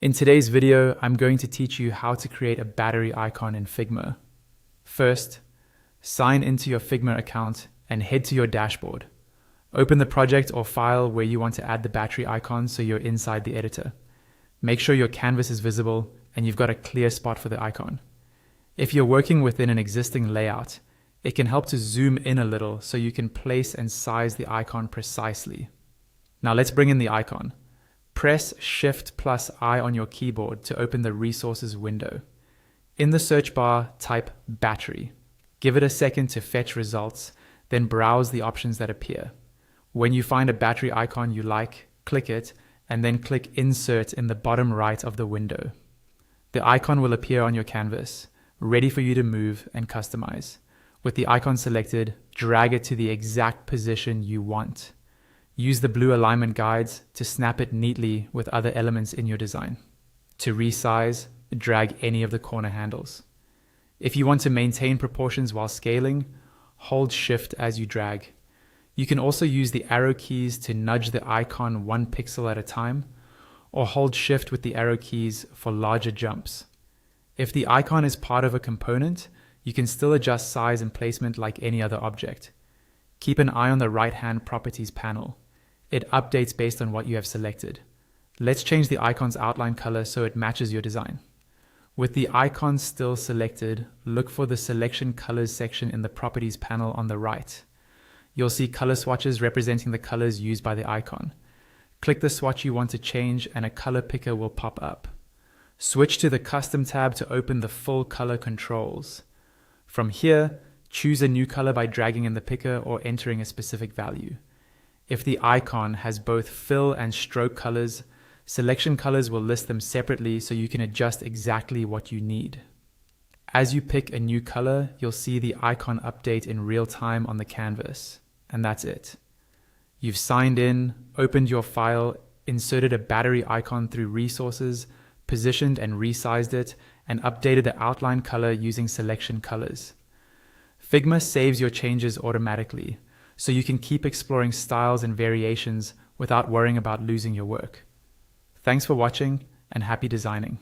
In today's video, I'm going to teach you how to create a battery icon in Figma. First, sign into your Figma account and head to your dashboard. Open the project or file where you want to add the battery icon so you're inside the editor. Make sure your canvas is visible and you've got a clear spot for the icon. If you're working within an existing layout, it can help to zoom in a little so you can place and size the icon precisely. Now let's bring in the icon. Press Shift+I on your keyboard to open the Resources window. In the search bar, type Battery. Give it a second to fetch results, then browse the options that appear. When you find a battery icon you like, click it, and then click Insert in the bottom right of the window. The icon will appear on your canvas, ready for you to move and customize. With the icon selected, drag it to the exact position you want. Use the blue alignment guides to snap it neatly with other elements in your design. To resize, drag any of the corner handles. If you want to maintain proportions while scaling, hold Shift as you drag. You can also use the arrow keys to nudge the icon 1 pixel at a time, or hold Shift with the arrow keys for larger jumps. If the icon is part of a component, you can still adjust size and placement like any other object. Keep an eye on the right-hand Properties panel. It updates based on what you have selected. Let's change the icon's outline color so it matches your design. With the icon still selected, look for the Selection Colors section in the Properties panel on the right. You'll see color swatches representing the colors used by the icon. Click the swatch you want to change and a color picker will pop up. Switch to the Custom tab to open the full color controls. From here, choose a new color by dragging in the picker or entering a specific value. If the icon has both fill and stroke colors, Selection Colors will list them separately so you can adjust exactly what you need. As you pick a new color, you'll see the icon update in real time on the canvas. And that's it. You've signed in, opened your file, inserted a battery icon through Resources, positioned and resized it, and updated the outline color using Selection Colors. Figma saves your changes automatically, so you can keep exploring styles and variations without worrying about losing your work. Thanks for watching and happy designing.